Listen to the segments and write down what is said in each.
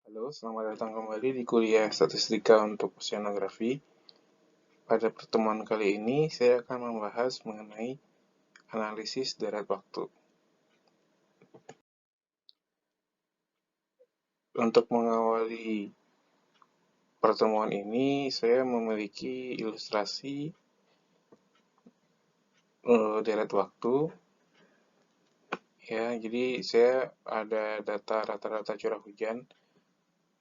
Halo, selamat datang kembali di kuliah Statistika untuk Oceanografi. Pada pertemuan kali ini, saya akan membahas mengenai analisis deret waktu. Untuk mengawali pertemuan ini, saya memiliki ilustrasi deret waktu. Ya, jadi saya ada data rata-rata curah hujan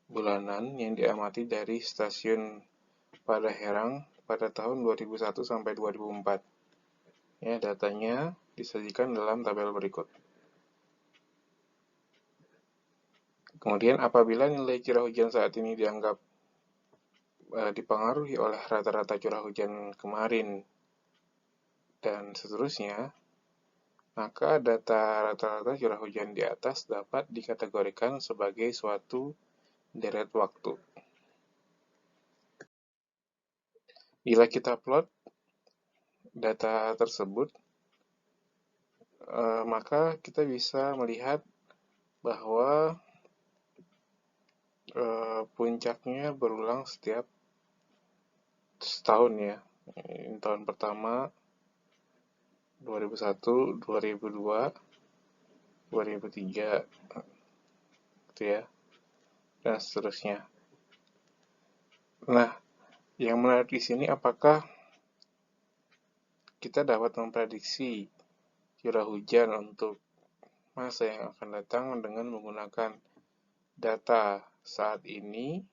bulanan yang diamati dari stasiun Padaherang pada tahun 2001 sampai 2004. Ya, datanya disajikan dalam tabel berikut. Kemudian apabila nilai curah hujan saat ini dianggap dipengaruhi oleh rata-rata curah hujan kemarin dan seterusnya, maka data rata-rata curah hujan di atas dapat dikategorikan sebagai suatu deret waktu. Bila kita plot data tersebut, maka kita bisa melihat bahwa puncaknya berulang setiap setahun ya. Ini tahun pertama 2001, 2002, 2003 gitu ya, dan seterusnya. Nah, yang menarik di sini apakah kita dapat memprediksi curah hujan untuk masa yang akan datang dengan menggunakan data saat ini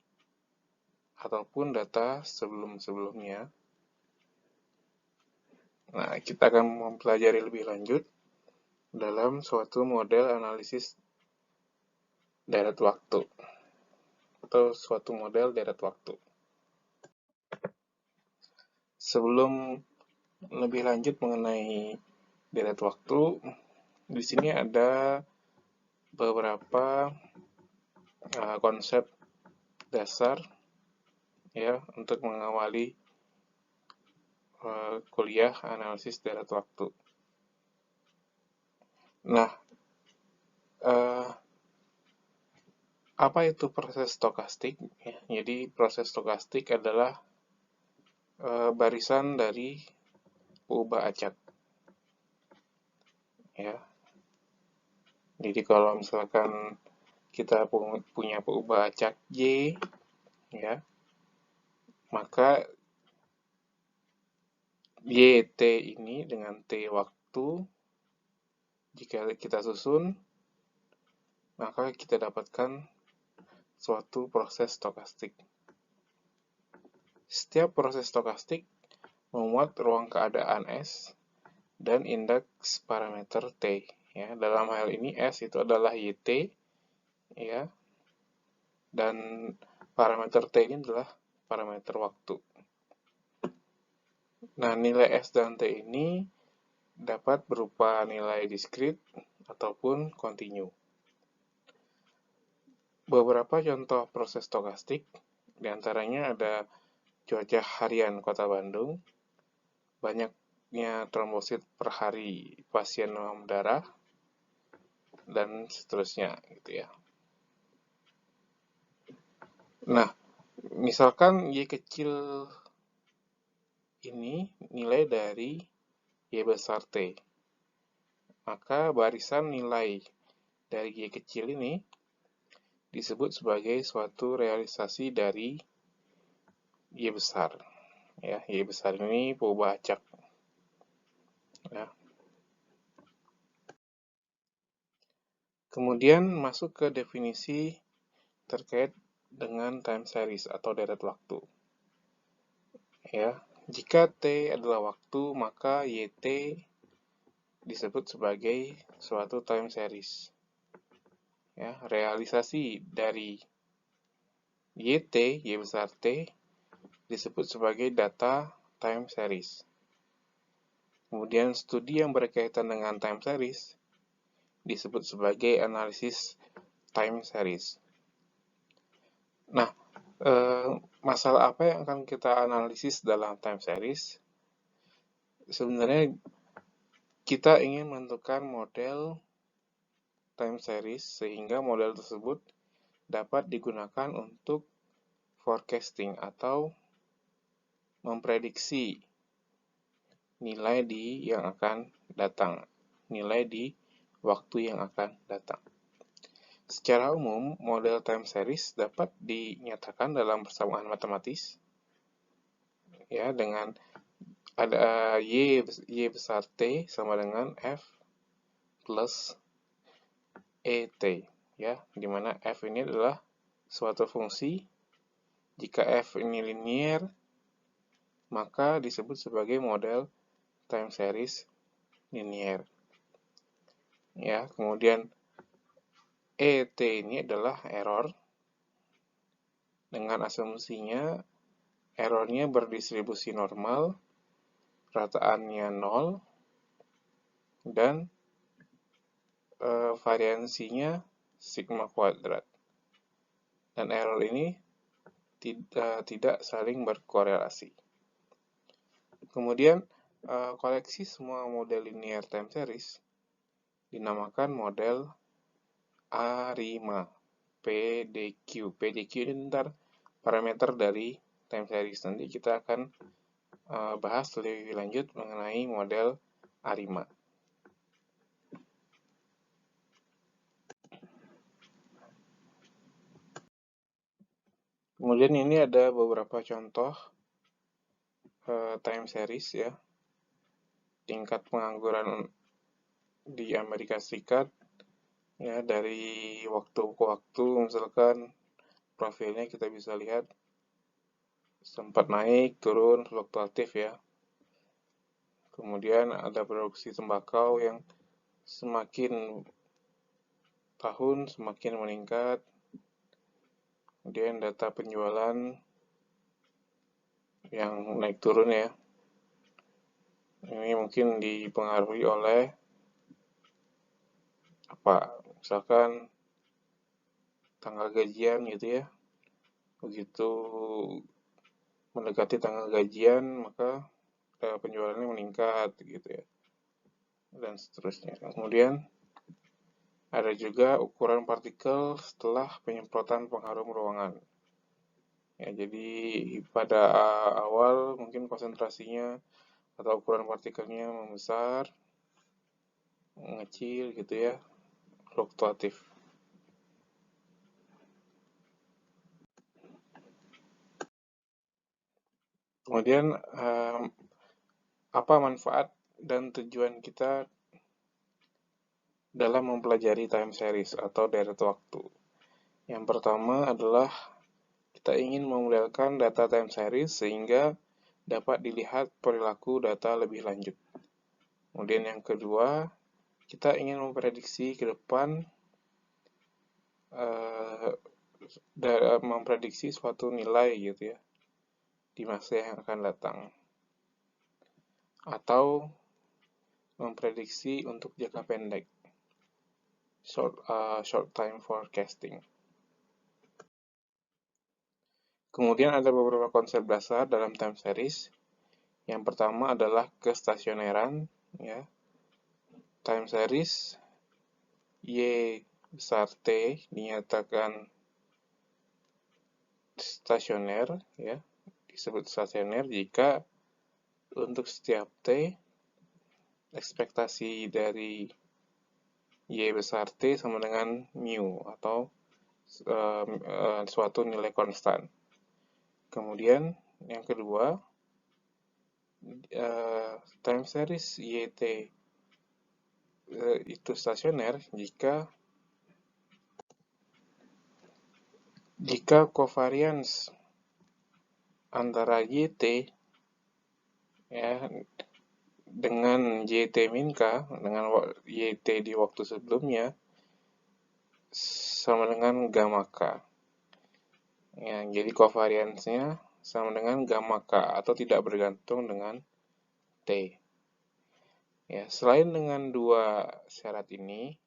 ataupun data sebelum-sebelumnya. Nah, kita akan mempelajari lebih lanjut dalam suatu model analisis deret waktu atau suatu model deret waktu. Sebelum lebih lanjut mengenai deret waktu, di sini ada beberapa konsep dasar ya untuk mengawali kuliah analisis deret waktu. Nah, apa itu proses stokastik? Ya, jadi proses stokastik adalah barisan dari peubah acak. Ya, jadi kalau misalkan kita punya peubah acak Y, ya, maka YT ini dengan T waktu, jika kita susun, maka kita dapatkan suatu proses stokastik. Setiap proses stokastik memuat ruang keadaan S dan indeks parameter T. Ya, dalam hal ini S itu adalah YT, ya, dan parameter T ini adalah parameter waktu. Nah, nilai S dan T ini dapat berupa nilai diskrit ataupun kontinu. Beberapa contoh proses stokastik, diantaranya ada cuaca harian Kota Bandung, banyaknya trombosit per hari pasien demam darah, dan seterusnya gitu ya. Nah, misalkan Y kecil ini nilai dari Y besar T, maka barisan nilai dari Y kecil ini disebut sebagai suatu realisasi dari Y besar. Ya, Y besar ini peubah acak. Ya. Kemudian masuk ke definisi terkait dengan time series atau deret waktu. Ya, jika T adalah waktu, maka YT disebut sebagai suatu time series. Ya, realisasi dari YT, Y besar T, disebut sebagai data time series. Kemudian studi yang berkaitan dengan time series disebut sebagai analisis time series. Nah, masalah apa yang akan kita analisis dalam time series? Sebenarnya kita ingin menentukan model time series sehingga model tersebut dapat digunakan untuk forecasting atau memprediksi nilai yang akan datang, nilai di waktu yang akan datang. Secara umum, model time series dapat dinyatakan dalam persamaan matematis, ya, dengan ada y besar T sama dengan F plus ET, ya, di mana F ini adalah suatu fungsi. Jika F ini linear, maka disebut sebagai model time series linear. Ya, kemudian ET ini adalah error, dengan asumsinya errornya berdistribusi normal, rataannya 0, dan variansinya sigma kuadrat. Dan error ini tidak saling berkorelasi. Kemudian koleksi semua model linear time series dinamakan model ARIMA, PDQ. PDQ ini ntar parameter dari time series. Nanti kita akan bahas lebih lanjut mengenai model ARIMA. Kemudian ini ada beberapa contoh time series, ya. Tingkat pengangguran di Amerika Serikat, ya, dari waktu ke waktu, misalkan profilnya kita bisa lihat sempat naik, turun, fluktuatif, ya. Kemudian ada produksi tembakau yang semakin tahun semakin meningkat. Kemudian data penjualan yang naik turun, ya. Ini mungkin dipengaruhi oleh misalkan tanggal gajian gitu, ya. Begitu mendekati tanggal gajian, maka penjualannya meningkat gitu, ya, dan seterusnya. Kemudian ada juga ukuran partikel setelah penyemprotan pengharum ruangan. Ya, jadi pada awal mungkin konsentrasinya atau ukuran partikelnya membesar, mengecil gitu, ya, fluktuatif. Kemudian apa manfaat dan tujuan kita dalam mempelajari time series atau deret waktu? Yang pertama adalah kita ingin memodelkan data time series sehingga dapat dilihat perilaku data lebih lanjut. Kemudian yang kedua, kita ingin memprediksi ke depan, memprediksi suatu nilai gitu, ya, di masa yang akan datang. Atau memprediksi untuk jangka pendek, short time forecasting. Kemudian ada beberapa konsep dasar dalam time series. Yang pertama adalah kestasioneran, ya. Time series Y besar T dinyatakan stasioner, ya. Disebut stasioner jika untuk setiap T ekspektasi dari Y besar T sama dengan mu atau suatu nilai konstan. Kemudian yang kedua, time series YT itu stasioner jika covariance antara YT, ya, dengan YT min K, dengan YT di waktu sebelumnya sama dengan gamma K. Ya, jadi covariance-nya sama dengan gamma K atau tidak bergantung dengan T. Ya, selain dengan dua syarat ini,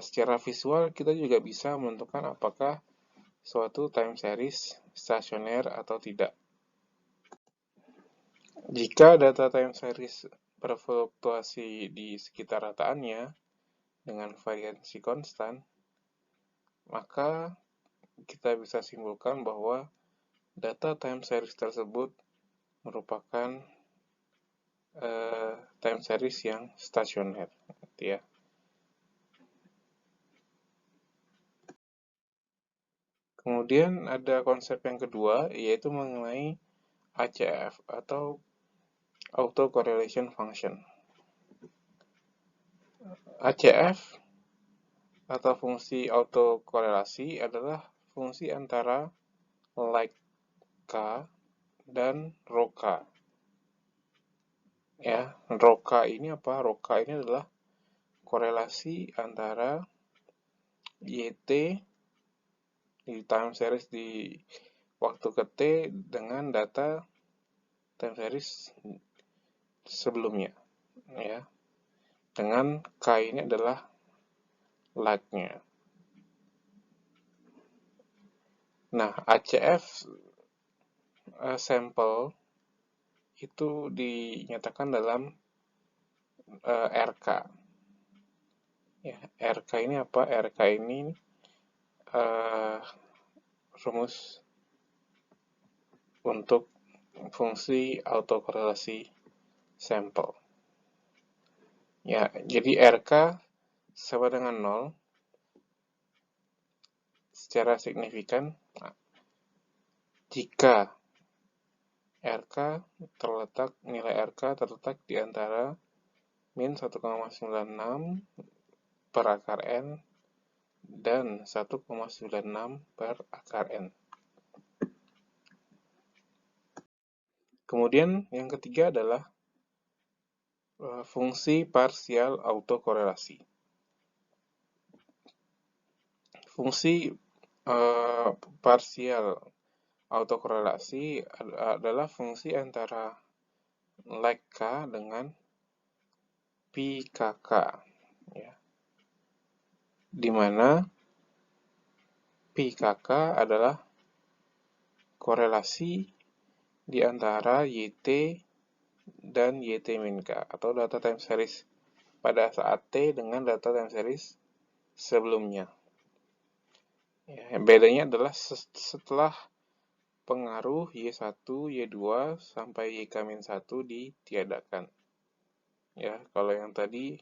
secara visual kita juga bisa menentukan apakah suatu time series stasioner atau tidak. Jika data time series berfluktuasi di sekitar rataannya dengan variansi konstan, maka kita bisa simpulkan bahwa data time series tersebut merupakan time series yang stasioner, gitu ya. Kemudian ada konsep yang kedua, yaitu mengenai ACF atau Auto Correlation Function. ACF atau fungsi autokorelasi adalah fungsi antara like K dan rho K. Ya, rho K ini apa? Rho K ini adalah korelasi antara YT di time series di waktu ke T dengan data time series sebelumnya, ya. Dengan K ini adalah lag-nya. Nah, ACF sampel itu dinyatakan dalam RK. Ya, RK ini apa? RK ini rumus untuk fungsi autokorelasi sampel. Ya, jadi RK sama dengan 0 secara signifikan jika nilai RK terletak di antara min 1,96 per akar N dan 1,96 per akar N. Kemudian yang ketiga adalah fungsi parsial autokorelasi. Fungsi parsial autokorelasi adalah fungsi antara lag K dengan pi KK, ya. Di mana pi KK adalah korelasi di antara YT dan YT min K atau data time series pada saat T dengan data time series sebelumnya. Ya, bedanya adalah setelah pengaruh Y1, Y2 sampai YK-1 ditiadakan. Ya, kalau yang tadi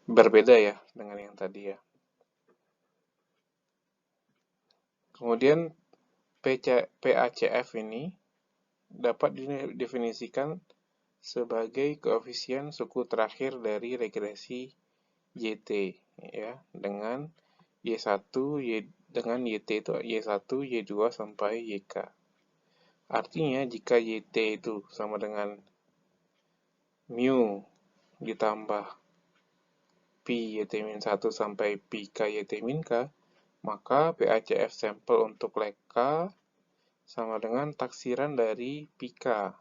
berbeda ya dengan yang tadi ya. Kemudian PACF ini dapat didefinisikan sebagai koefisien suku terakhir dari regresi YT, ya, dengan Y1 dengan YT itu Y1, Y2 sampai YK. Artinya jika YT itu sama dengan mu ditambah pi YT-1 sampai pi K YT-K, maka PACF sampel untuk lag K sama dengan taksiran dari pi K,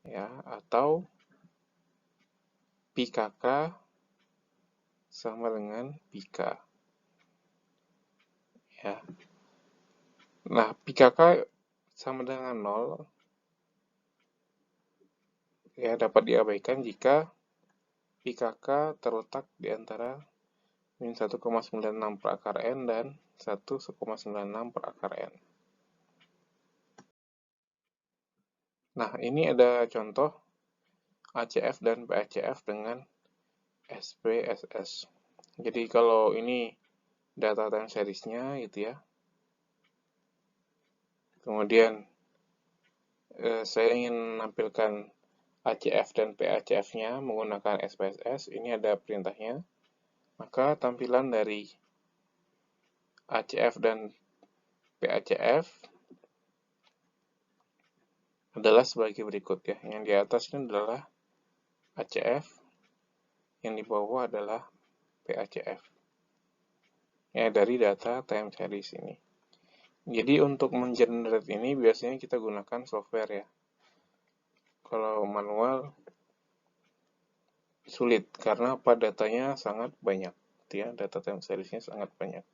ya, atau pi KK sama dengan pi K, ya. Nah, pi KK sama dengan 0, ya, dapat diabaikan jika pi KK terletak di antara min 1,96 per akar N dan 1,96 per akar N. Nah, ini ada contoh ACF dan PACF dengan SPSS. Jadi kalau ini data time series-nya gitu ya. Kemudian saya ingin menampilkan ACF dan PACF-nya menggunakan SPSS. Ini ada perintahnya. Maka tampilan dari ACF dan PACF adalah sebagai berikut ya. Yang di atas ini adalah ACF, yang di bawah adalah PACF. Ya, dari data time series ini. Jadi untuk mengenerate ini biasanya kita gunakan software ya. Kalau manual sulit karena datanya sangat banyak, ya, data time seriesnya sangat banyak.